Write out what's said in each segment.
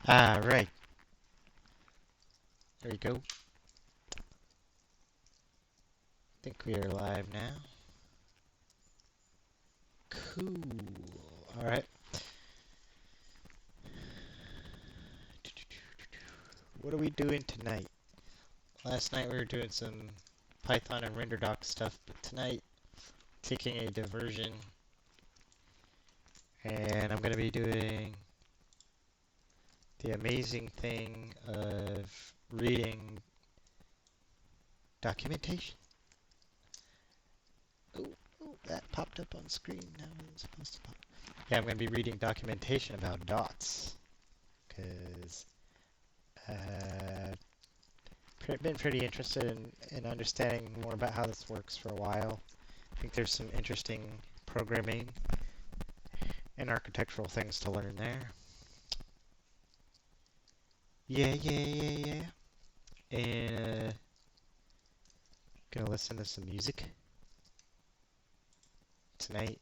Right. There you go. I think we are live now. Cool. Alright. What are we doing tonight? Last night we were doing some Python and RenderDoc stuff, but tonight taking a diversion and I'm going to be doing the amazing thing of reading documentation. Oh, that popped up on screen. Now it's supposed to pop. Yeah, I'm going to be reading documentation about dots because been pretty interested in understanding more about how this works for a while. I think there's some interesting programming and architectural things to learn there. Yeah. And gonna listen to some music tonight.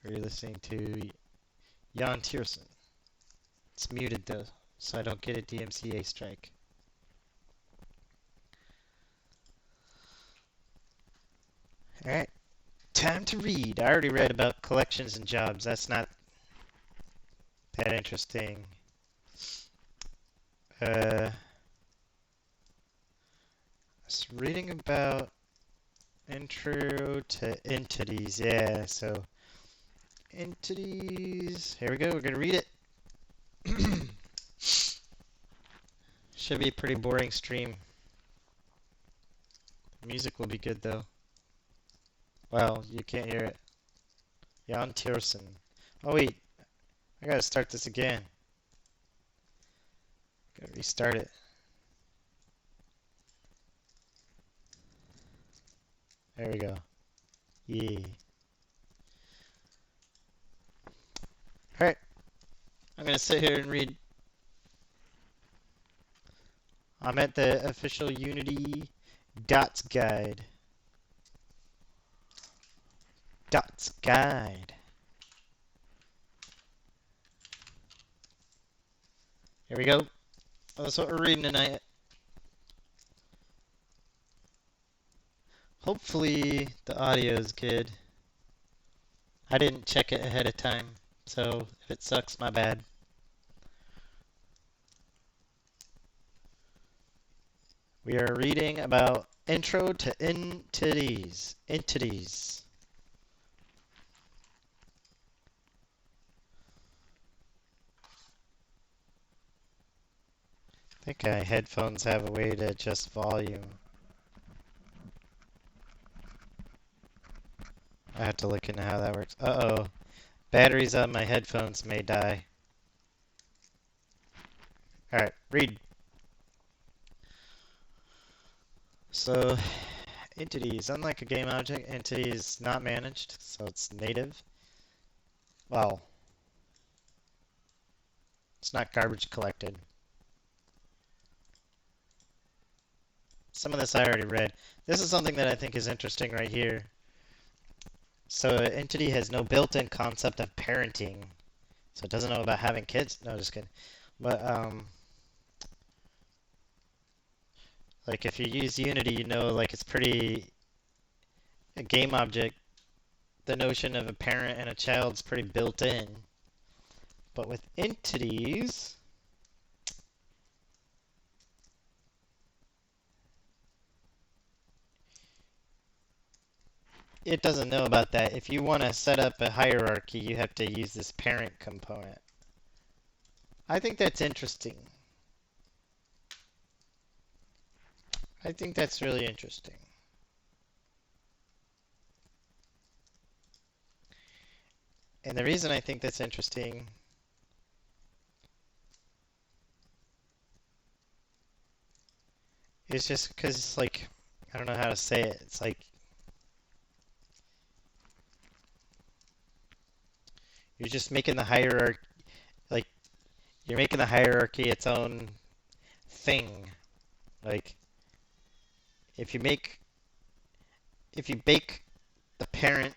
We're listening to Jan Tiersen. It's muted though, so I don't get a DMCA strike. Alright, time to read. I already read about collections and jobs. That's not that interesting. I was reading about intro to entities. Yeah, so entities. Here we go. We're going to read it. Should be a pretty boring stream. The music will be good though. Well, you can't hear it. Jan Tiersen. Oh wait, I gotta start this again. Gotta restart it. There we go. Yeah. Alright. I'm gonna sit here and read. I'm at the official Unity Dots Guide. Dots Guide. Here we go. That's what we're reading tonight. Hopefully the audio is good. I didn't check it ahead of time, so if it sucks, my bad. We are reading about Intro to Entities. Entities. I think my headphones have a way to adjust volume. I have to look into how that works. Uh-oh. Batteries on my headphones may die. Alright, read. So, entities. Unlike a game object, entity is not managed, so it's native. Well, it's not garbage collected. Some of this I already read. This is something that I think is interesting right here. So an entity has no built-in concept of parenting. So it doesn't know about having kids. No, just kidding. But like if you use Unity, you know, like it's pretty a game object. The notion of a parent and a child's pretty built in. But with entities, it doesn't know about that. If you want to set up a hierarchy, you have to use this parent component. I think that's interesting. I think that's really interesting. And the reason I think that's interesting is just because it's like, I don't know how to say it. It's like you're just making the hierarchy, like you're making the hierarchy its own thing. Like if you bake the parent,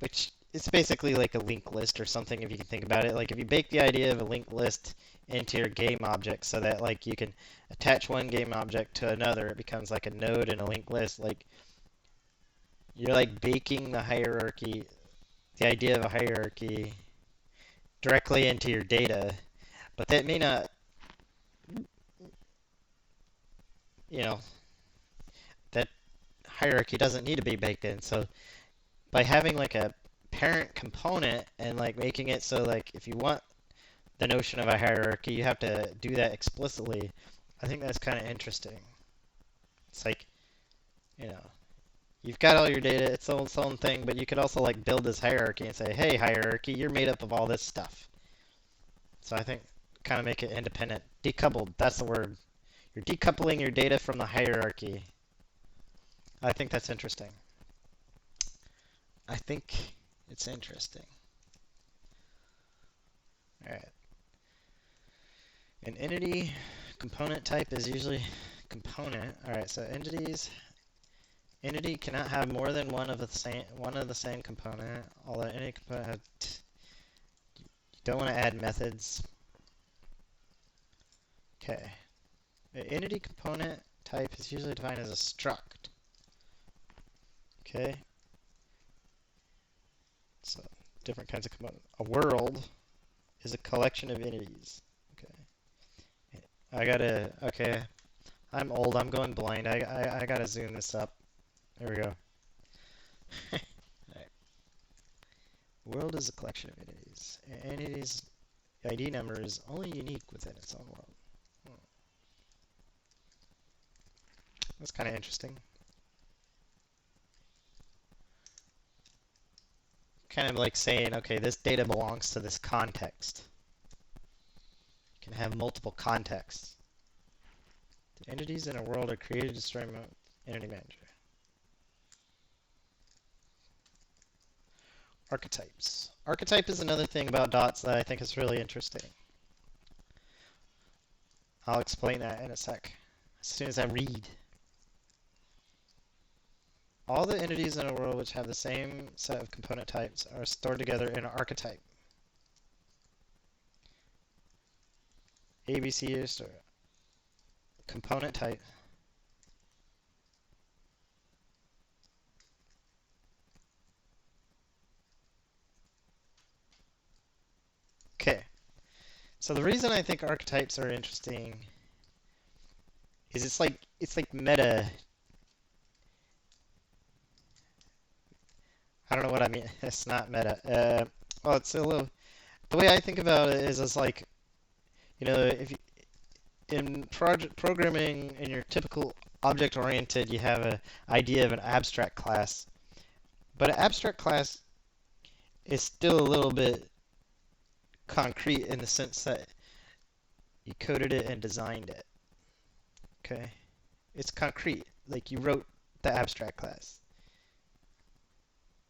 which it's basically like a linked list or something if you can think about it. Like if you bake the idea of a linked list into your game object so that like you can attach one game object to another, it becomes like a node in a linked list. Like you're like baking the hierarchy, the idea of a hierarchy directly into your data, but that may not, you know, that hierarchy doesn't need to be baked in. So by having like a parent component and like making it so like if you want the notion of a hierarchy, you have to do that explicitly. I think that's kind of interesting. It's like, you know, you've got all your data, it's its own thing, but you could also like build this hierarchy and say, hey, hierarchy, you're made up of all this stuff. So I think kind of make it independent. Decoupled, that's the word. You're decoupling your data from the hierarchy. I think that's interesting. I think it's interesting. All right. An entity component type is usually component. All right, so entity cannot have more than one of the same component. Although any component has you don't want to add methods. Okay. The entity component type is usually defined as a struct. Okay. So different kinds of component. A world is a collection of entities. Okay, I'm old, I'm going blind. I gotta zoom this up. There we go. Alright. World is a collection of entities. An entity's ID number is only unique within its own world. That's kind of interesting. Kind of like saying, okay, this data belongs to this context. You can have multiple contexts. The entities in a world are created to destroy entity manager. Archetypes. Archetype is another thing about dots that I think is really interesting. I'll explain that in a sec, as soon as I read. All the entities in a world which have the same set of component types are stored together in an archetype. ABC is component type. Okay. So the reason I think archetypes are interesting is it's like meta. I don't know what I mean. It's not meta. Well, it's a little. The way I think about it is, it's like, you know, if you, in programming, in your typical object-oriented, you have an idea of an abstract class, but an abstract class is still a little bit concrete in the sense that you coded it and designed it. Okay, it's concrete, like you wrote the abstract class.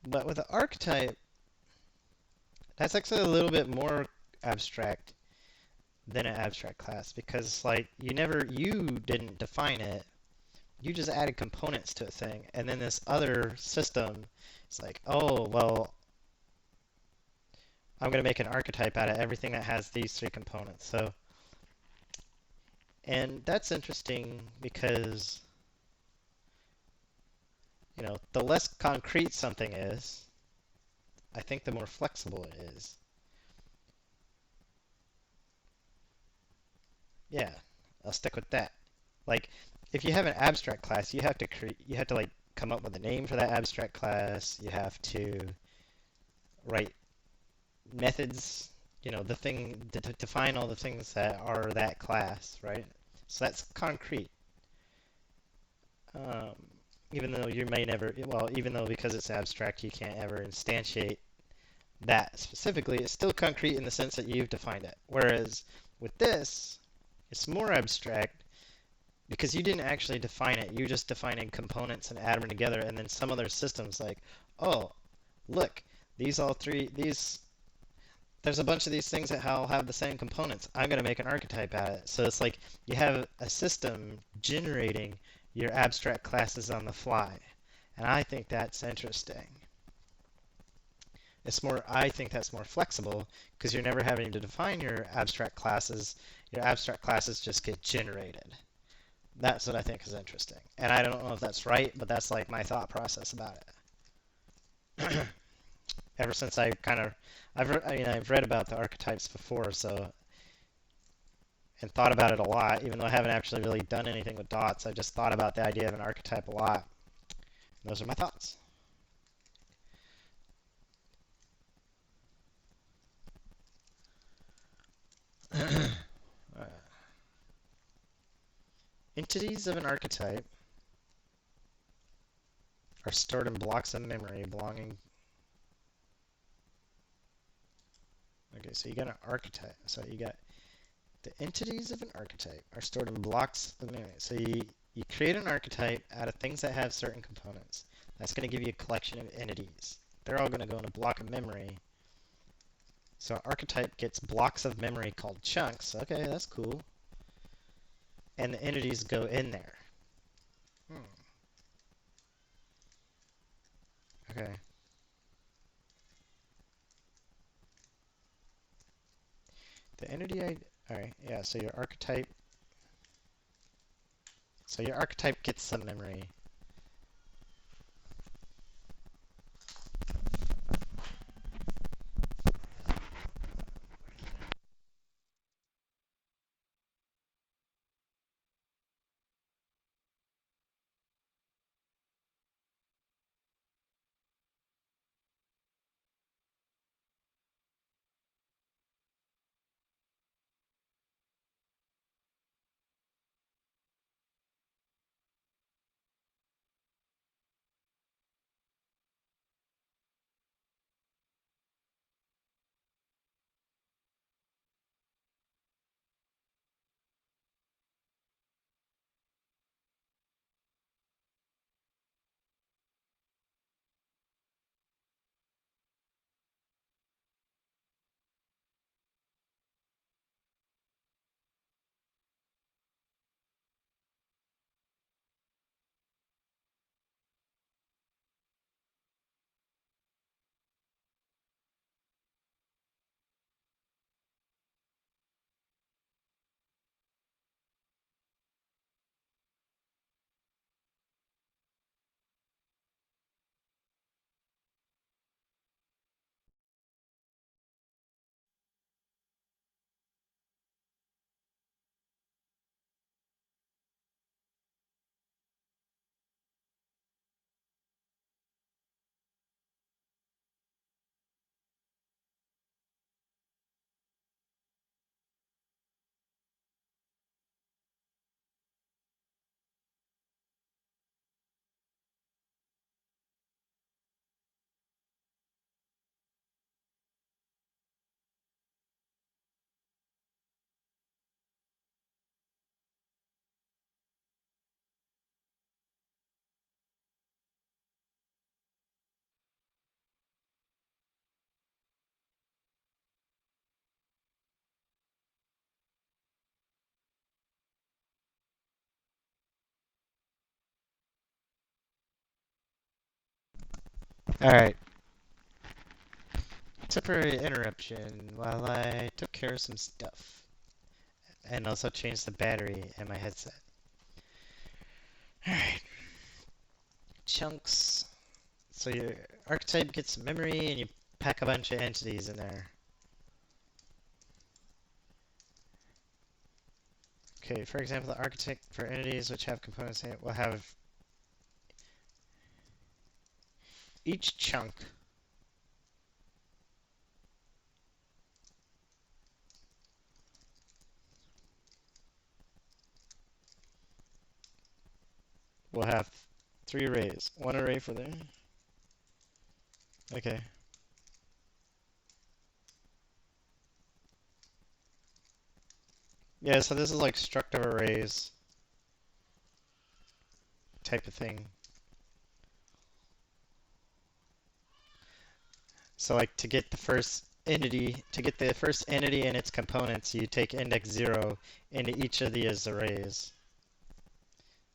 But with an archetype, that's actually a little bit more abstract than an abstract class, because like you didn't define it, you just added components to a thing, and then this other system is like, oh well, I'm going to make an archetype out of everything that has these three components. So, and that's interesting because, you know, the less concrete something is, I think the more flexible it is. Yeah, I'll stick with that. Like, if you have an abstract class, you have to like come up with a name for that abstract class. You have to write methods, you know, the thing to define all the things that are that class, right? So that's concrete. Even though you may never, well, even though because it's abstract, you can't ever instantiate that specifically, it's still concrete in the sense that you've defined it. Whereas with this, it's more abstract because you didn't actually define it. You just defining components and add them together, and then some other systems like, oh, look, there's a bunch of these things that all have the same components. I'm going to make an archetype out of it. So it's like you have a system generating your abstract classes on the fly. And I think that's interesting. I think that's more flexible because you're never having to define your abstract classes. Your abstract classes just get generated. That's what I think is interesting. And I don't know if that's right, but that's like my thought process about it. Ever since I've read about the archetypes before, so and thought about it a lot, even though I haven't actually really done anything with dots. I just thought about the idea of an archetype a lot. Those are my thoughts. Entities of an archetype are stored in blocks of memory belonging. Okay, so you got an archetype. So you got the entities of an archetype are stored in blocks of memory. So you create an archetype out of things that have certain components. That's going to give you a collection of entities. They're all going to go in a block of memory. So an archetype gets blocks of memory called chunks. Okay, that's cool. And the entities go in there. Okay. The entity I alright, yeah, so your archetype gets some memory. Alright. Temporary interruption while I took care of some stuff. And also changed the battery in my headset. Alright. Chunks. So your archetype gets memory and you pack a bunch of entities in there. Okay, for example, the archetype for entities which have components in it will have each chunk will have 3 arrays. 1 array for there. Okay. Yeah, so this is like struct of arrays type of thing. So like to get the first entity and its components, you take index 0 into each of these arrays.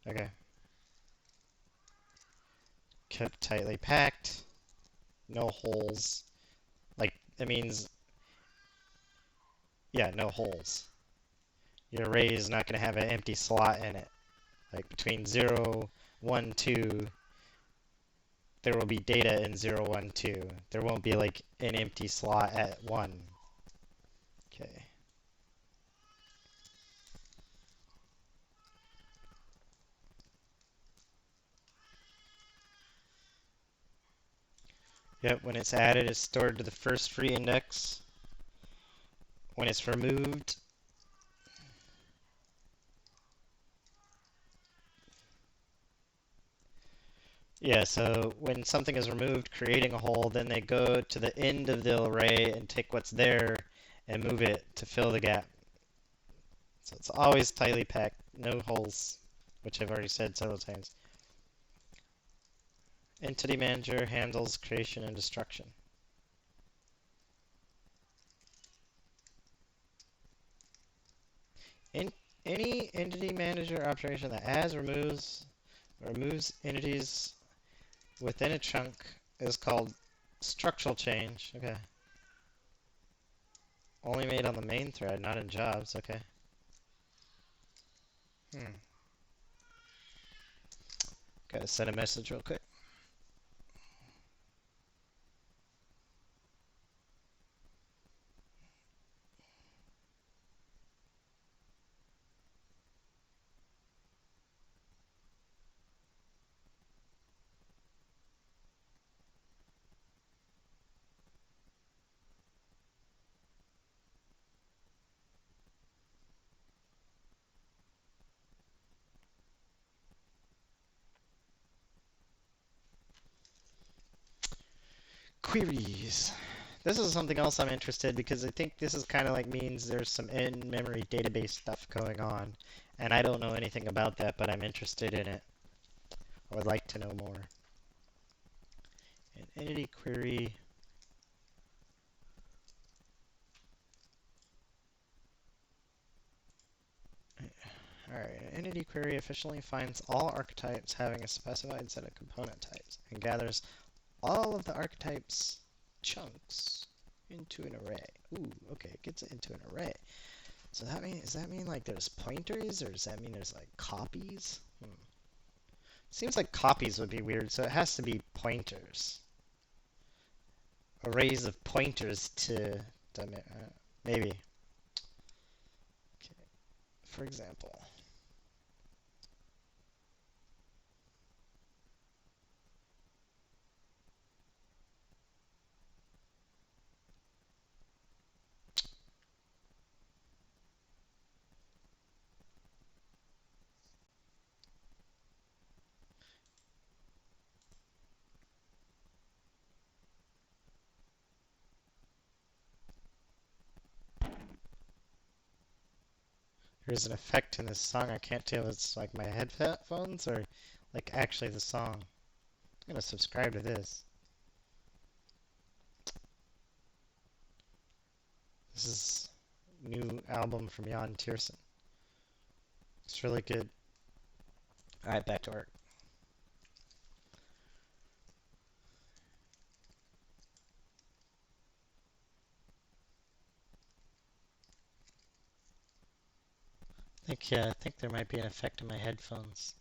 Okay. Kept tightly packed. No holes. it means, yeah, no holes. Your array is not going to have an empty slot in it. Like between 0, 1, 2, there will be data in 0, 1, 2. There won't be like an empty slot at 1. Okay. Yep, when it's added, it's stored to the first free index. When it's removed, yeah, so when something is removed, creating a hole, then they go to the end of the array and take what's there and move it to fill the gap. So it's always tightly packed, no holes, which I've already said several times. Entity Manager handles creation and destruction. In any Entity Manager operation that adds, removes entities within a chunk is called structural change. Okay. Only made on the main thread, not in jobs. Okay. Gotta send a message real quick. Queries. This is something else I'm interested because I think this is kind of like means there's some in-memory database stuff going on, and I don't know anything about that, but I'm interested in it. I would like to know more. An entity query. Alright, an entity query efficiently finds all archetypes having a specified set of component types and gathers all of the archetypes chunks into an array. Ooh, okay, it gets it into an array. So does that mean like there's pointers, or does that mean there's like copies? Seems like copies would be weird, so it has to be pointers. Arrays of pointers to maybe. Okay. For example. There's an effect in this song. I can't tell if it's like my headphones or like actually the song. I'm gonna subscribe to this. This is a new album from Jan Tiersen. It's really good. Alright, back to work. I think there might be an effect in my headphones.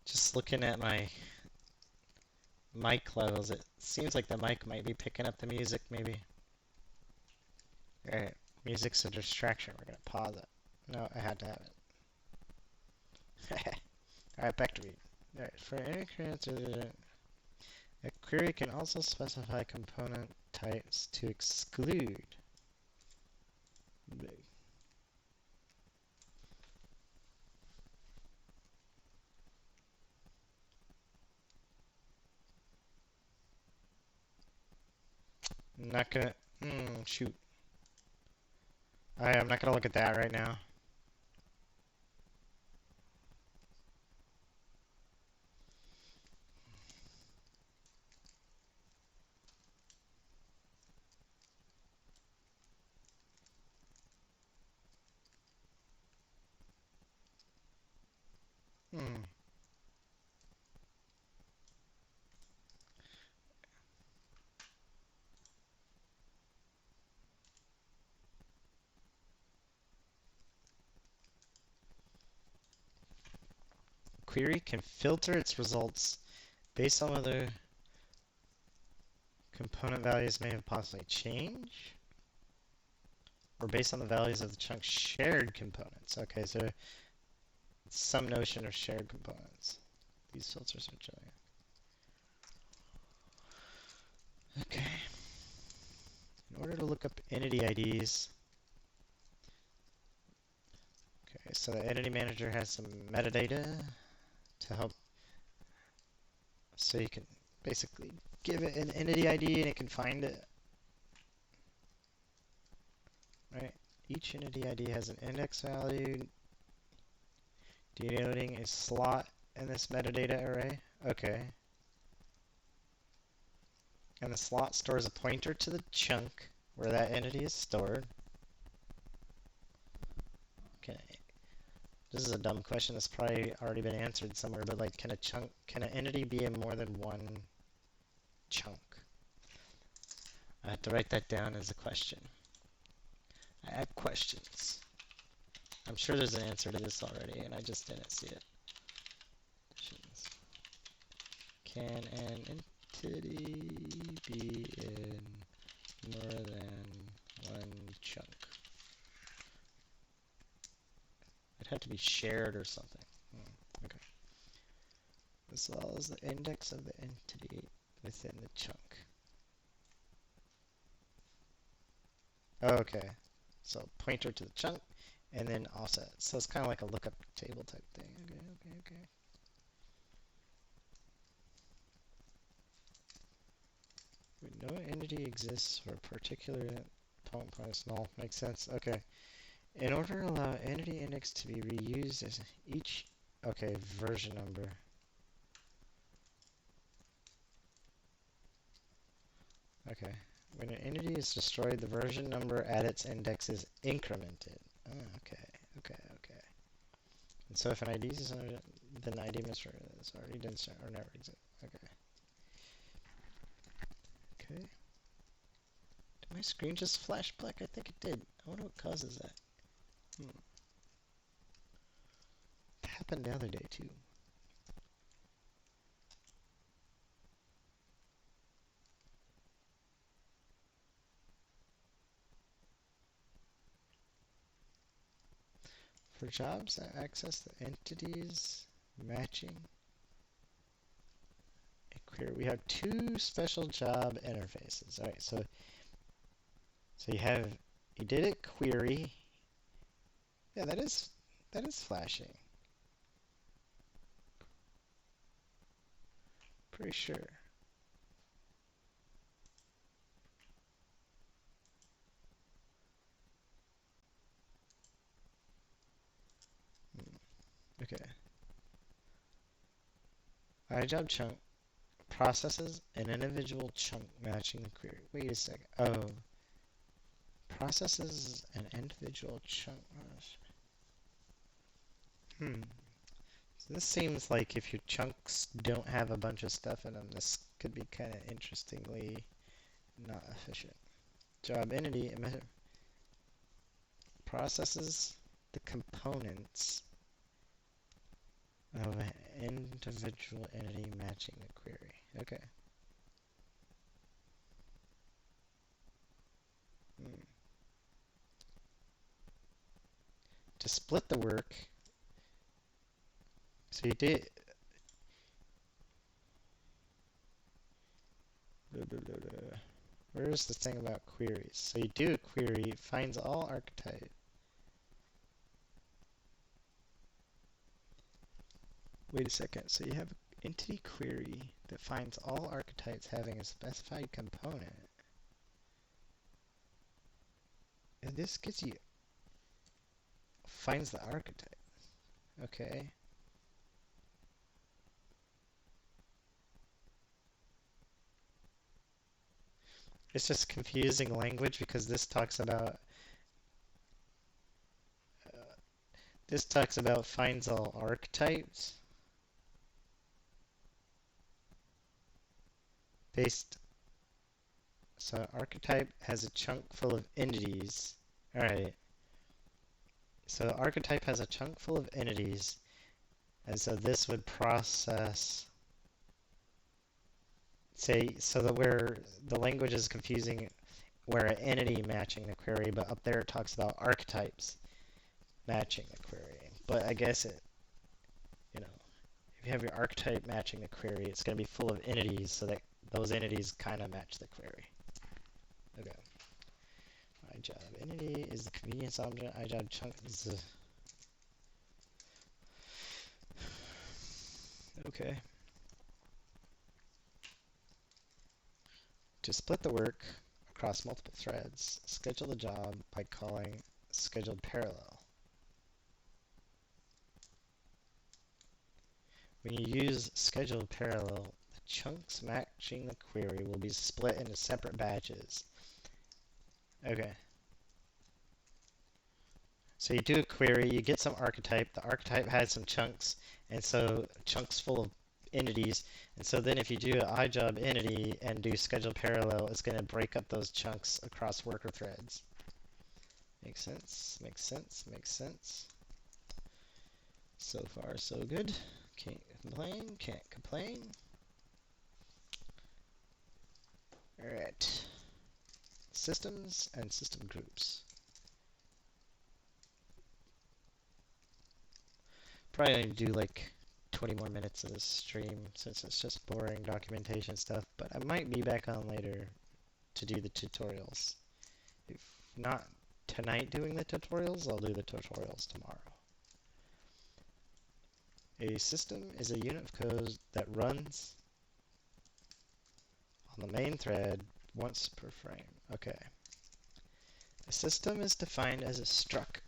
Just looking at my mic levels, it seems like the mic might be picking up the music, maybe. Alright, music's a distraction. We're gonna pause it. No, I had to have it. Alright, back to read. Alright, for any creator, a query can also specify component types to exclude. I'm not gonna. Shoot. I'm not gonna look at that right now. Hmm. Query can filter its results based on whether component values may have possibly changed, or based on the values of the chunk's shared components. Okay, so some notion of shared components. These filters are chilling. Okay. In order to look up entity IDs, okay, so the entity manager has some metadata to help, so you can basically give it an entity ID and it can find it. Right? Each entity ID has an index value denoting a slot in this metadata array. Okay. And the slot stores a pointer to the chunk where that entity is stored. Okay. This is a dumb question that's probably already been answered somewhere, but like, can an entity be in more than one chunk? I have to write that down as a question. I have questions. I'm sure there's an answer to this already, and I just didn't see it. Can an entity be in more than one chunk? It had to be shared or something. Okay. As well as the index of the entity within the chunk. Okay. So pointer to the chunk and then offset. So it's kind of like a lookup table type thing. Okay. No entity exists for a particular point small. Makes sense. Okay. In order to allow entity index to be reused as each version number. Okay. When an entity is destroyed, the version number at its index is incremented. Oh, okay. And so if an ID is then ID is already done or never exists. Okay. Did my screen just flash black? I think it did. I wonder what causes that. It happened the other day too. For jobs that access the entities matching a query, we have two special job interfaces. All right, so you did it query. Yeah, that is flashing. Pretty sure. Okay. iJob chunk processes an individual chunk matching the query. Wait a second. Oh. Processes an individual chunk. So this seems like if your chunks don't have a bunch of stuff in them, this could be kind of interestingly not efficient. Job entity processes the components of an individual entity matching the query. Okay. To split the work, so you did. Where's the thing about queries? So you do a query, it finds all archetypes. Wait a second. So you have an entity query that finds all archetypes having a specified component. And this gets you finds the archetype. Okay. It's just confusing language because this talks about finds all archetypes. based. So archetype has a chunk full of entities. All right. So archetype has a chunk full of entities, and so this would process. Say so that where the language is confusing, where an entity matching the query, but up there it talks about archetypes matching the query. But I guess it, you know, if you have your archetype matching the query, it's going to be full of entities, so that those entities kind of match the query. Okay. iJob entity is the convenience object. iJob chunk is the. Okay. To split the work across multiple threads, schedule the job by calling scheduled parallel. When you use scheduled parallel, the chunks matching the query will be split into separate batches. Okay. So you do a query, you get some archetype, the archetype has some chunks, and so chunks full of entities, and so then if you do an iJob entity and do scheduled parallel, it's going to break up those chunks across worker threads. Makes sense, makes sense, makes sense. So far, so good. Can't complain, can't complain. Alright. Systems and system groups. Probably need to do like 20 more minutes of this stream since it's just boring documentation stuff, but I might be back on later to do the tutorials. If not tonight doing the tutorials, I'll do the tutorials tomorrow. A system is a unit of code that runs on the main thread once per frame. Okay. A system is defined as a struct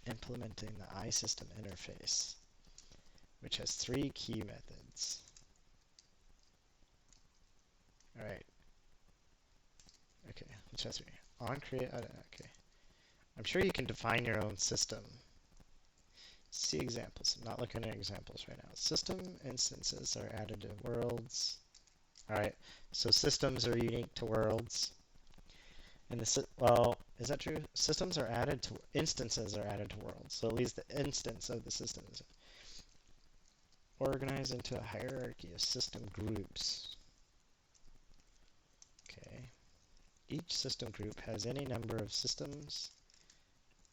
implementing the iSystem interface, which has 3 key methods. Alright. Okay, which has 3. On create, okay. I'm sure you can define your own system. See examples. I'm not looking at examples right now. System instances are added to worlds. Alright, so systems are unique to worlds. And well, is that true? Systems are added to, instances are added to worlds. So at least the instance of the system is organized into a hierarchy of system groups. Okay. Each system group has any number of systems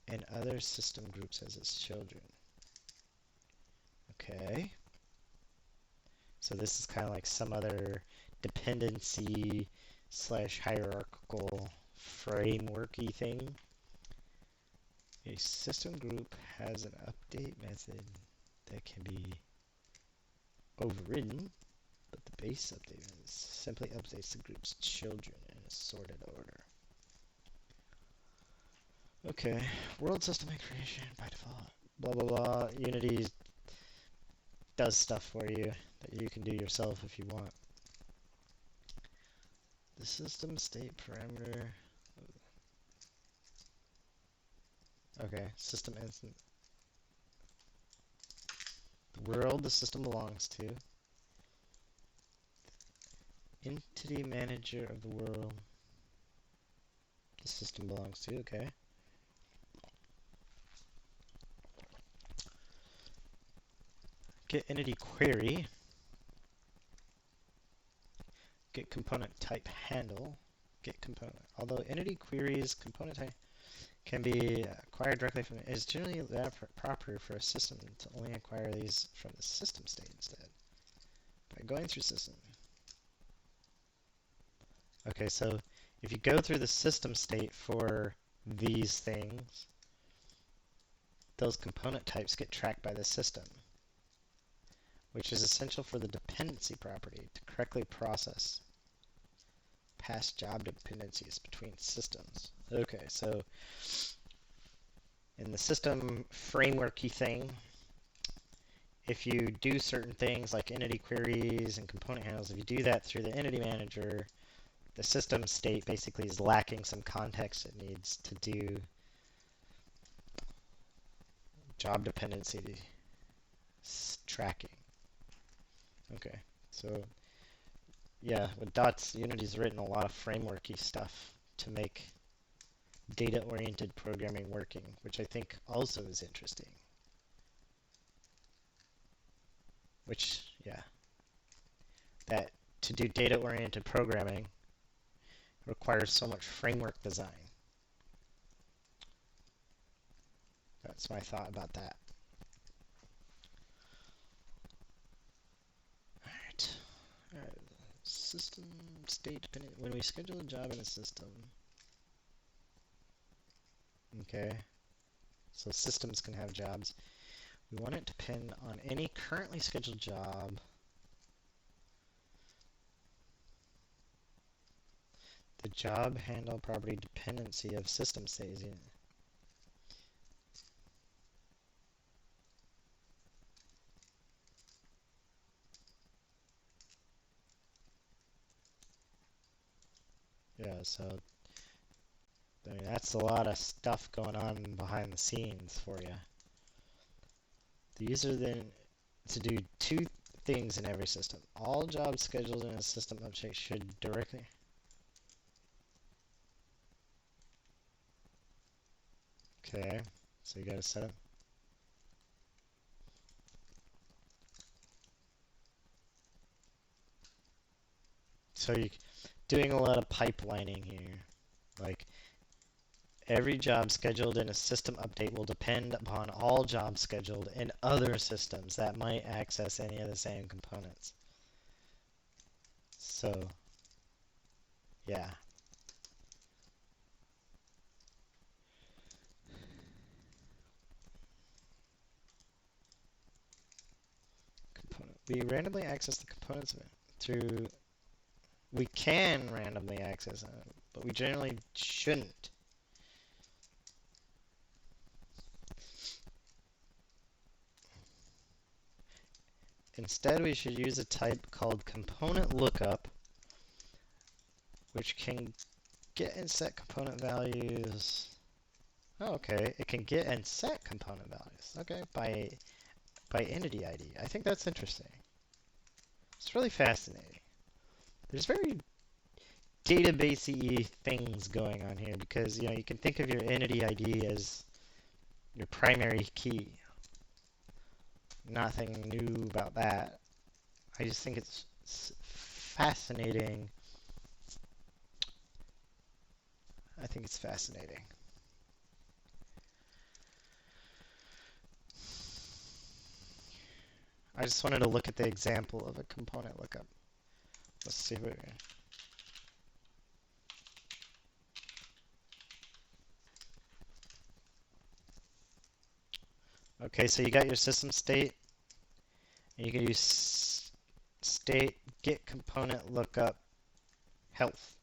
and other system groups as its children. Okay. So this is kind of like some other dependency / hierarchical frameworky thing. A system group has an update method that can be overridden, but the base update is simply updates the group's children in a sorted order. Okay, world system creation by default. Blah blah blah. Unity does stuff for you that you can do yourself if you want. The system state parameter. Okay, system instant. The world the system belongs to. Entity manager of the world the system belongs to, okay. Get entity query. Get component type handle. Get component. Although entity queries component type can be acquired directly from it, is generally proper for a system to only acquire these from the system state instead. By going through system. Okay, so if you go through the system state for these things, those component types get tracked by the system, which is essential for the dependency property to correctly process past job dependencies between systems. Okay, so in the system frameworky thing, if you do certain things like entity queries and component handles, if you do that through the entity manager, the system state basically is lacking some context it needs to do job dependency tracking. Okay, so yeah, with dots, Unity's written a lot of frameworky stuff to make data-oriented programming working, which I think also is interesting. Which, yeah, that to do data-oriented programming requires so much framework design. That's my thought about that. Alright. Alright. System state dependent. When we schedule a job in a system. Okay. So systems can have jobs. We want it to depend on any currently scheduled job. The job handle property dependency of system states. Yeah, so I mean that's a lot of stuff going on behind the scenes for you. The user then to do two things in every system. All jobs scheduled in a system object should directly. Okay, so you gotta set up. So you're doing a lot of pipelining here. Like every job scheduled in a system update will depend upon all jobs scheduled in other systems that might access any of the same components. So, yeah. Component. We randomly access the components of it through. We can randomly access it, but we generally shouldn't. Instead, we should use a type called component lookup, which can get and set component values. Oh, okay, it can get and set component values. Okay, by entity ID. I think that's interesting. It's really fascinating. There's very database-y things going on here because you can think of your entity ID as your primary key. Nothing new about that. I just think it's fascinating. I think it's fascinating. I just wanted to look at the example of a component lookup. Let's see what. Okay, so you got your system state, and you can use state get component lookup health.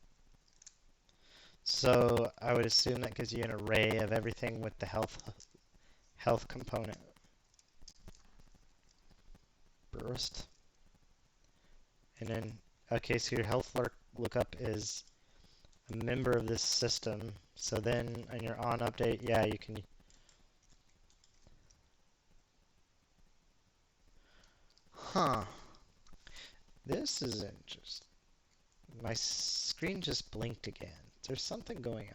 So I would assume that gives you an array of everything with the health component. Burst. And then, okay, so your health lookup is a member of this system. So then on your on update, yeah, you can. Huh. This is interesting. My screen just blinked again. There's something going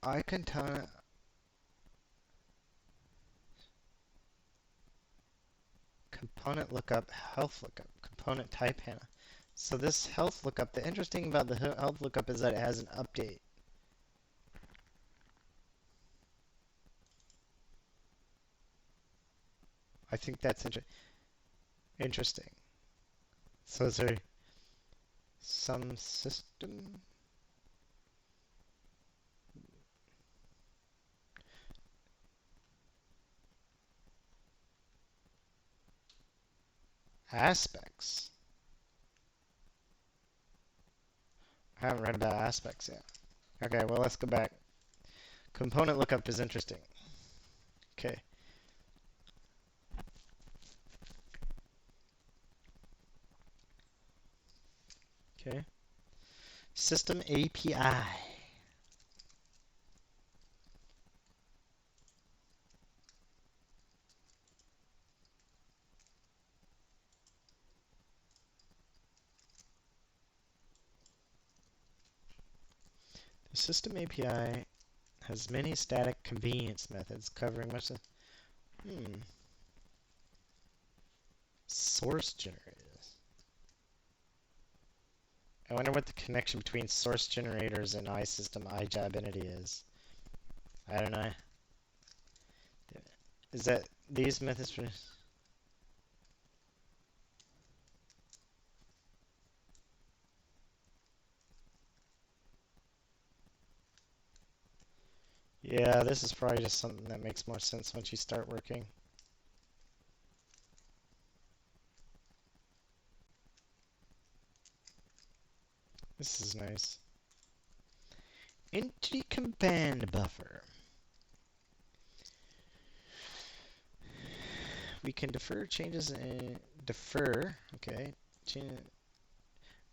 on. I can tell. Component lookup, health lookup, component type Hannah. So this health lookup, the interesting about the health lookup is that it has an update. I think that's interesting. So is there some system? Aspects. I haven't read about aspects yet. Okay, well, let's go back. Component lookup is interesting. Okay. Okay. System API. The system API has many static convenience methods covering much of... Source generators. I wonder what the connection between source generators and iSystem iJob entity is. I don't know. Is that these methods for... Yeah, this is probably just something that makes more sense once you start working. This is nice. Entity command buffer. We can defer changes in okay,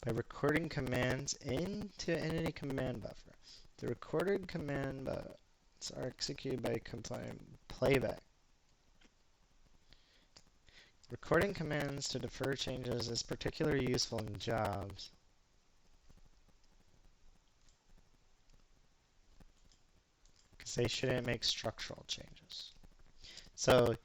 by recording commands into entity command buffer. The recorded command are executed by compliant playback. Recording commands to defer changes is particularly useful in jobs. Because they shouldn't make structural changes. So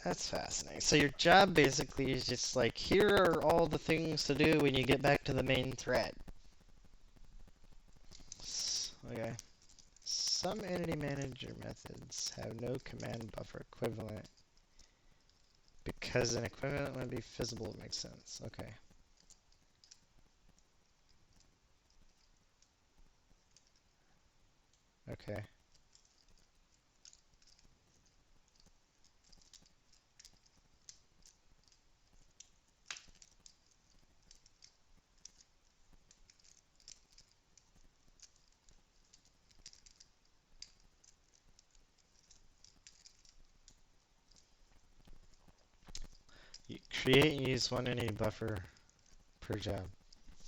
that's fascinating. So your job basically is just like, here are all the things to do when you get back to the main thread. Okay. Some entity manager methods have no command buffer equivalent because an equivalent would be feasible. It makes sense. Okay. Okay. You create and use one entity buffer per job.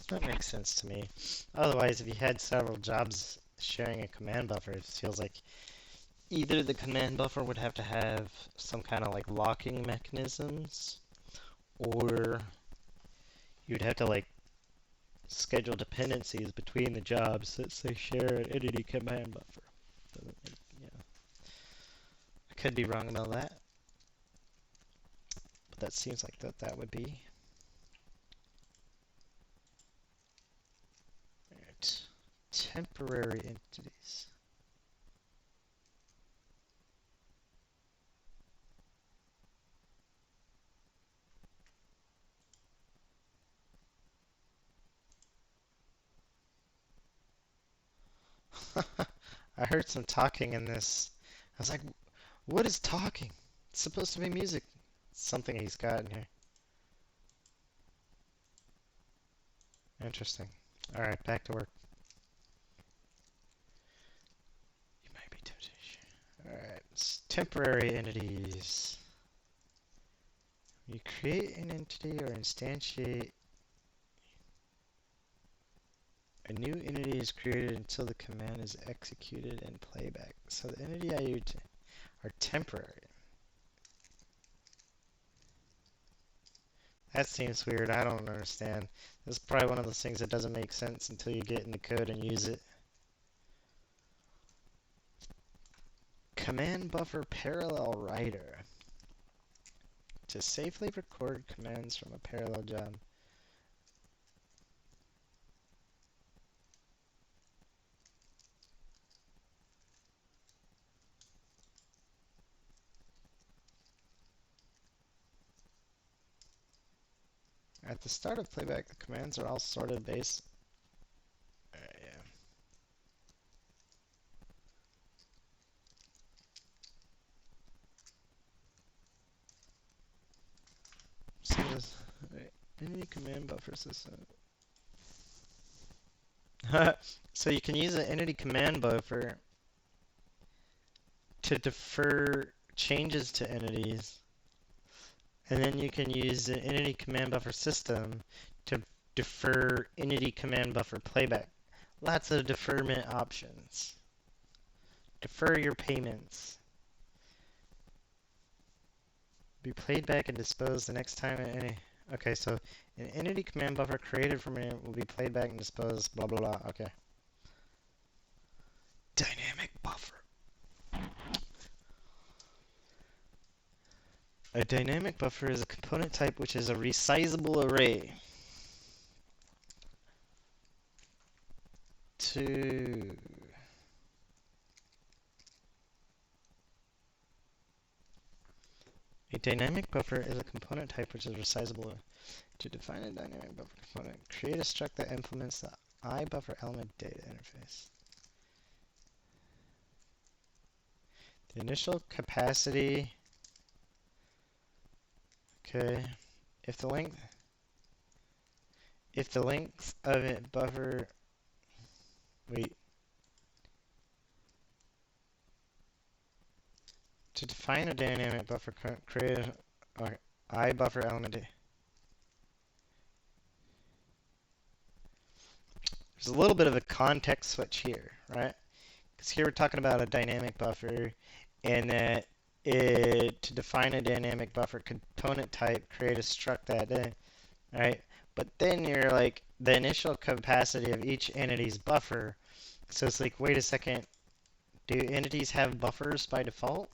That makes sense to me. Otherwise, if you had several jobs sharing a command buffer, it feels like either the command buffer would have to have some kind of like locking mechanisms, or you'd have to like schedule dependencies between the jobs that say share an entity command buffer. Yeah. I could be wrong about that, but that seems like that would be. Alright. Temporary entities. I heard some talking in this. I was like, what is talking? It's supposed to be music. Something he's got in here. Interesting. Alright, back to work. You might be tempted. Alright, temporary entities. You create an entity or instantiate. A new entity is created until the command is executed in playback. So the entity I use are temporary. That seems weird. I don't understand. This is probably one of those things that doesn't make sense until you get into code and use it. Command buffer parallel writer. To safely record commands from a parallel job. At the start of playback, the commands are all sorted based. Yeah. So this entity command buffer system. So you can use an entity command buffer to defer changes to entities. And then you can use an entity command buffer system to defer entity command buffer playback. Lots of deferment options. Defer your payments. Be played back and disposed the next time any... Okay, so an entity command buffer created from it will be played back and disposed, blah, blah, blah. Okay. A dynamic buffer is a component type which is a resizable array. A dynamic buffer is a component type which is resizable. To define a dynamic buffer component, create a struct that implements the iBuffer element data interface. The initial capacity. Okay. If the length of it buffer. Wait. To define a dynamic buffer, create a iBuffer element. There's a little bit of a context switch here, right? Because here we're talking about a dynamic buffer, and that to define a dynamic buffer component type, create a struct that, right? But then you're like the initial capacity of each entity's buffer. So it's like, wait a second, do entities have buffers by default?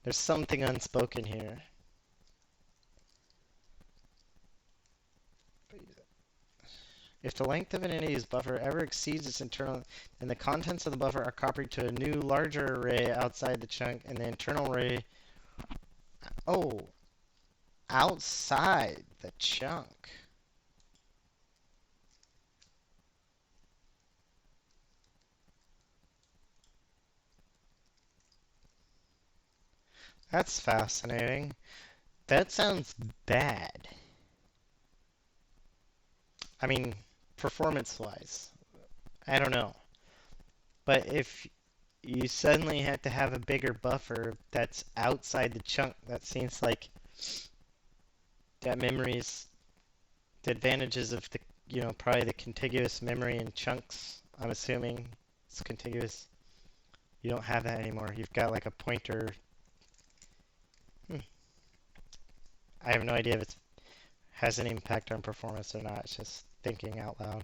There's something unspoken here. If the length of an entity's buffer ever exceeds its internal, then the contents of the buffer are copied to a new larger array outside the chunk, and the internal array, oh, outside the chunk. That's fascinating. That sounds bad. I mean, performance-wise, I don't know. But if you suddenly have to have a bigger buffer that's outside the chunk, that seems like that memory's the advantages of the, probably the contiguous memory in chunks. I'm assuming it's contiguous. You don't have that anymore. You've got like a pointer. I have no idea if it has an impact on performance or not. It's just thinking out loud.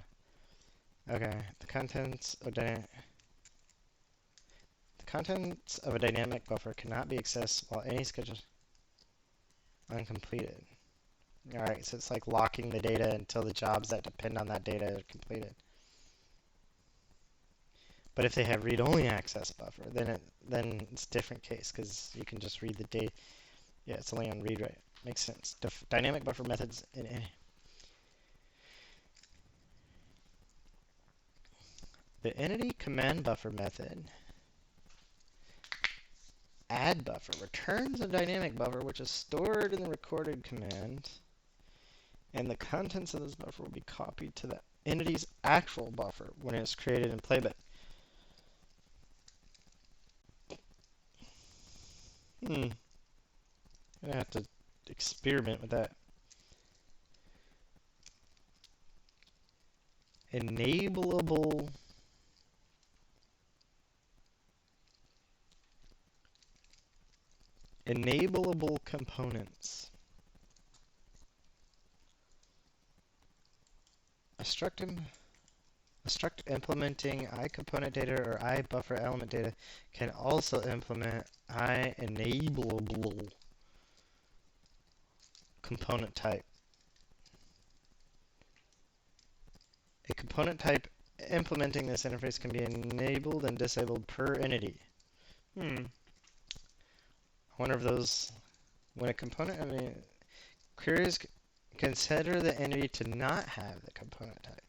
Okay, the contents of a dynamic buffer cannot be accessed while any schedule is uncompleted. Alright, so it's like locking the data until the jobs that depend on that data are completed. But if they have read-only access buffer, then it's a different case, because you can just read the data. Yeah, it's only on read-write. Makes sense. Dynamic buffer methods in any. The entity command buffer method add buffer returns a dynamic buffer which is stored in the recorded command, and the contents of this buffer will be copied to the entity's actual buffer when it is created in playback. I'm gonna have to experiment with that. Enableable components. A struct implementing iComponent data or iBuffer element data can also implement iEnableable component type. A component type implementing this interface can be enabled and disabled per entity. I wonder if those, when a component, queries consider the entity to not have the component type.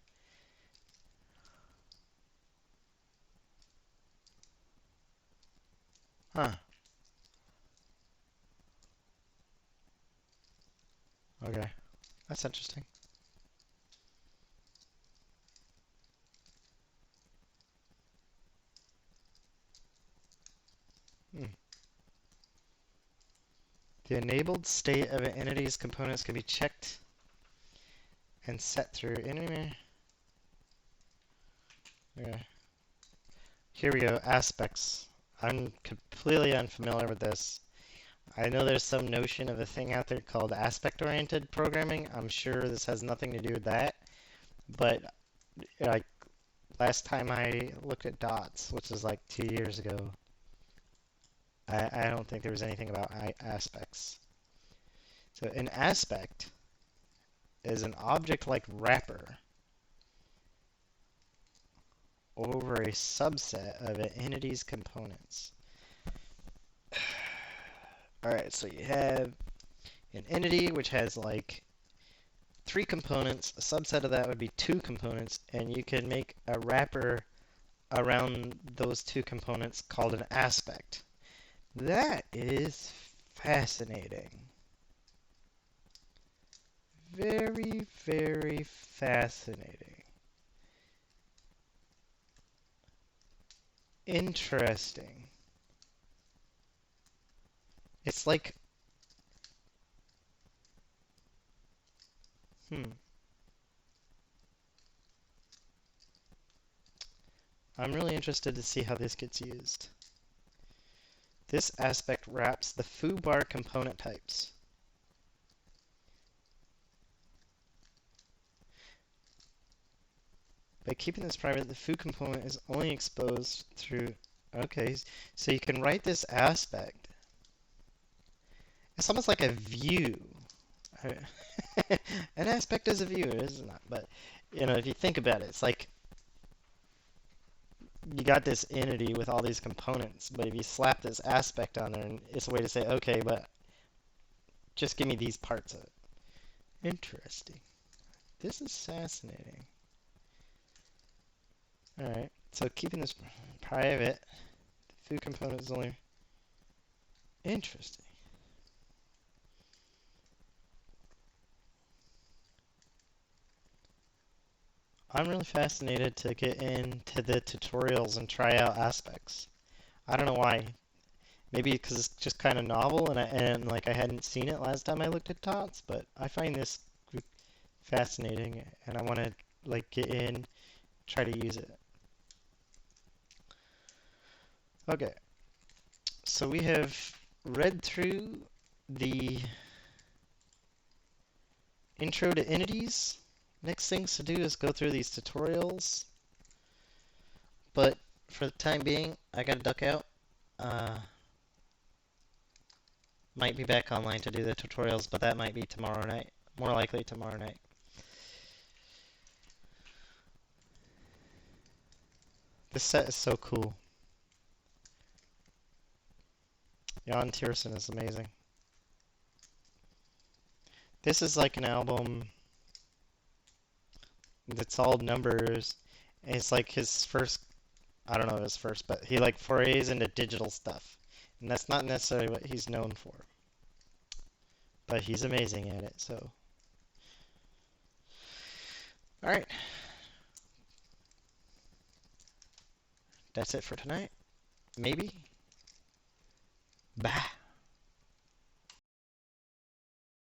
Huh. Okay. That's interesting. The enabled state of an entity's components can be checked and set through entity. Okay. Here we go. Aspects. I'm completely unfamiliar with this. I know there's some notion of a thing out there called aspect-oriented programming. I'm sure this has nothing to do with that. But like last time I looked at dots, which was like 2 years ago, I don't think there was anything about aspects. So an aspect is an object-like wrapper over a subset of an entity's components. Alright, so you have an entity which has like 3 components. A subset of that would be 2 components, and you can make a wrapper around those 2 components called an aspect. That is fascinating. Very, very fascinating. Interesting. It's like, I'm really interested to see how this gets used. This aspect wraps the foobar component types. By keeping this private, the foo component is only exposed through... Okay, so you can write this aspect. It's almost like a view. An aspect is a view, isn't it? But, you know, if you think about it, it's like you got this entity with all these components, but if you slap this aspect on there, it's a way to say, okay, but just give me these parts of it. Interesting. This is fascinating. Alright, so keeping this private, the food component is only... Interesting. I'm really fascinated to get into the tutorials and try out aspects. I don't know why. Maybe because it's just kind of novel and like I hadn't seen it last time I looked at TOTS, but I find this fascinating and I want to like get in, try to use it. Okay, so we have read through the intro to entities. Next things to do is go through these tutorials, but for the time being, I gotta duck out. Might be back online to do the tutorials, but that might be tomorrow night. More likely tomorrow night. This set is so cool. Jan Tiersen is amazing. This is like an album that's all numbers. And it's like his first, I don't know his first, but he like forays into digital stuff. And that's not necessarily what he's known for. But he's amazing at it, so. Alright. That's it for tonight. Maybe. Bye.